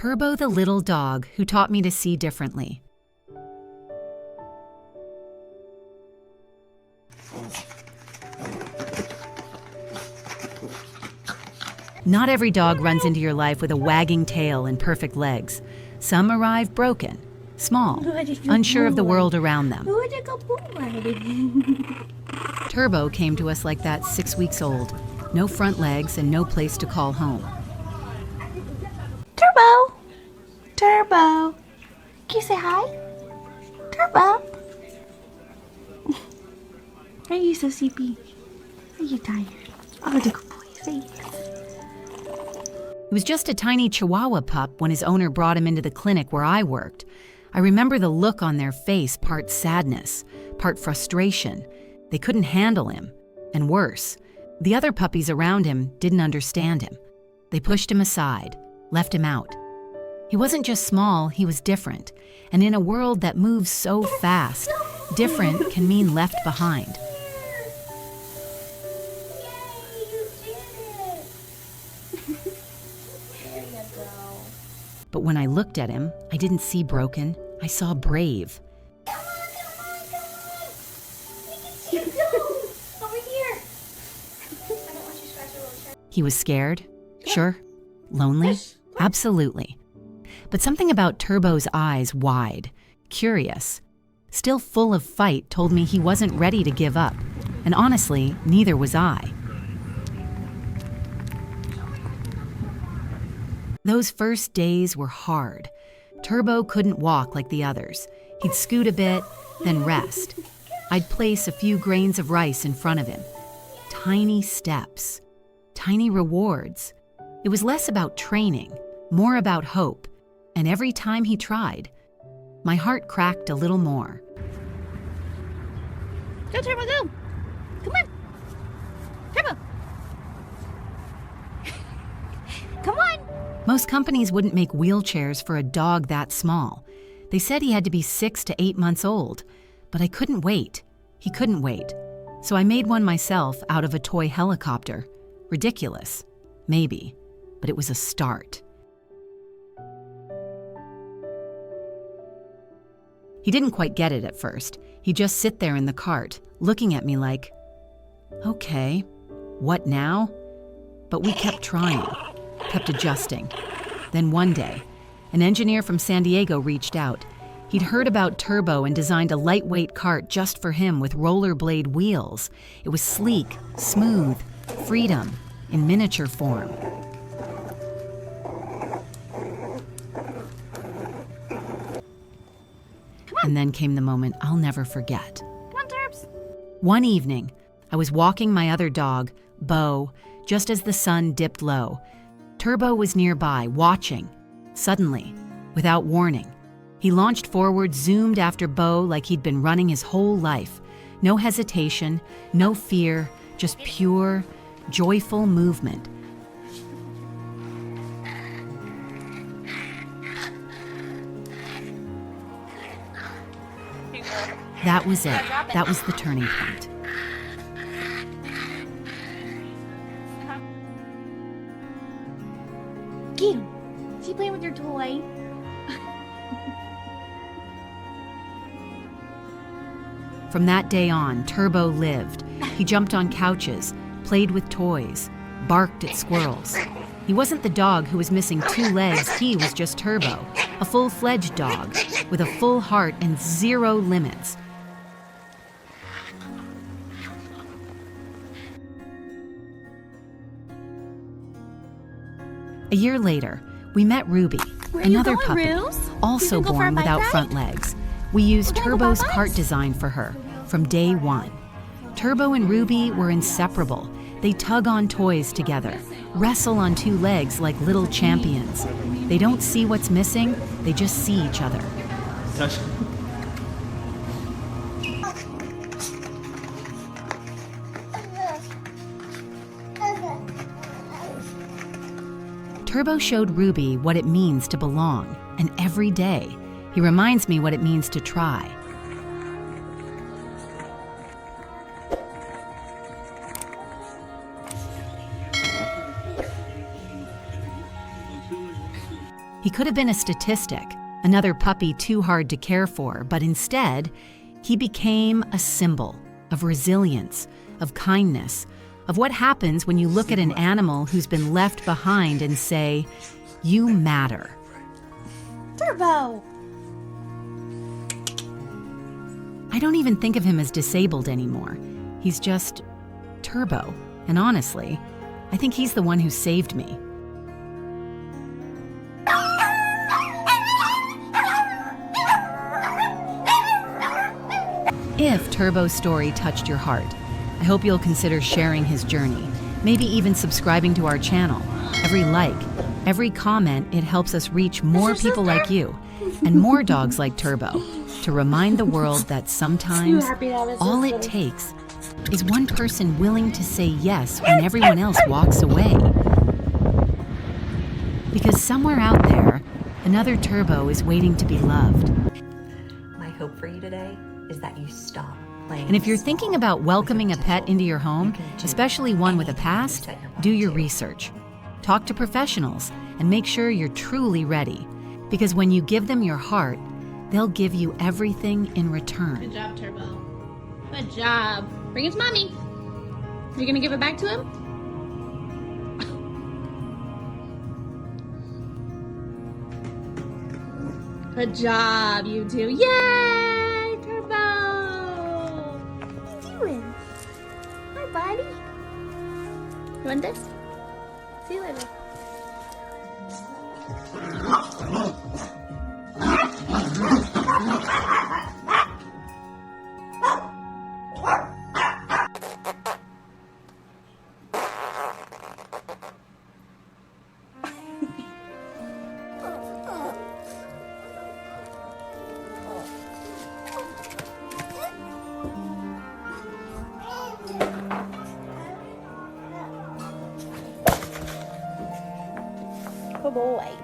Turbo the little dog who taught me to see differently. Not every dog runs into your life with a wagging tail and perfect legs. Some arrive broken, small, unsure of the world around them. Turbo came to us like that 6 weeks old. No front legs and no place to call home. Turbo! Turbo! Can you say hi? Turbo! Are you so sleepy? Are you tired? Oh, the good boy. Say yes. He was just a tiny Chihuahua pup when his owner brought him into the clinic where I worked. I remember the look on their face, part sadness, part frustration. They couldn't handle him. And worse, the other puppies around him didn't understand him. They pushed him aside, left him out. He wasn't just small, he was different. And in a world that moves so fast, different can mean left behind. But when I looked at him, I didn't see broken, I saw brave. Come on. We can see you go. Over here. I don't want you to scratch your little shirt. He was scared, sure. Lonely, absolutely. But something about Turbo's eyes, wide, curious, still full of fight, told me he wasn't ready to give up. And honestly, neither was I. Those first days were hard. Turbo couldn't walk like the others. He'd scoot a bit, then rest. I'd place a few grains of rice in front of him. Tiny steps, tiny rewards. It was less about training, more about hope. And every time he tried, my heart cracked a little more. Go, Turbo, go. Come on. Turbo. Come on. Most companies wouldn't make wheelchairs for a dog that small. They said he had to be 6 to 8 months old, but I couldn't wait. He couldn't wait. So I made one myself out of a toy helicopter. Ridiculous, maybe, but it was a start. He didn't quite get it at first. He'd just sit there in the cart, looking at me like, okay, what now? But we kept trying. Kept adjusting. Then one day, an engineer from San Diego reached out. He'd heard about Turbo and designed a lightweight cart just for him with rollerblade wheels. It was sleek, smooth, freedom, in miniature form. And then came the moment I'll never forget. Come on, Turbs. One evening, I was walking my other dog, Bo, just as the sun dipped low. Turbo was nearby, watching. Suddenly, without warning, he launched forward, zoomed after Bo like he'd been running his whole life. No hesitation, no fear, just pure, joyful movement. That was it. That was the turning point. Kim, is he playing with your toy? From that day on, Turbo lived. He jumped on couches, played with toys, barked at squirrels. He wasn't the dog who was missing 2 legs, he was just Turbo, a full-fledged dog with a full heart and 0 limits. A year later, we met Ruby, another puppy, also born without front legs. We used Turbo's cart design for her from day one. Turbo and Ruby were inseparable. They tug on toys together, wrestle on 2 legs like little champions. They don't see what's missing, they just see each other. Turbo showed Ruby what it means to belong, and every day, he reminds me what it means to try. He could have been a statistic, another puppy too hard to care for, but instead, he became a symbol of resilience, of kindness, of what happens when you look at an animal who's been left behind and say, "You matter." Turbo! I don't even think of him as disabled anymore. He's just Turbo. And honestly, I think he's the one who saved me. If Turbo's story touched your heart, I hope you'll consider sharing his journey, maybe even subscribing to our channel. Every like, every comment, it helps us reach more people like you and more dogs like Turbo to remind the world that sometimes all it takes is one person willing to say yes when everyone else walks away. Because somewhere out there, another Turbo is waiting to be loved. My hope for you today is that you stop playing. And if you're thinking about welcoming a pet into your home, especially one with a past, do your research. Talk to professionals and make sure you're truly ready. Because when you give them your heart, they'll give you everything in return. Good job, Turbo. Good job. Bring it to mommy. Are you gonna give it back to him? Good job, you two. Yay, Turbo! What are you doing? Hi, buddy. You want this? See you later. Good boy.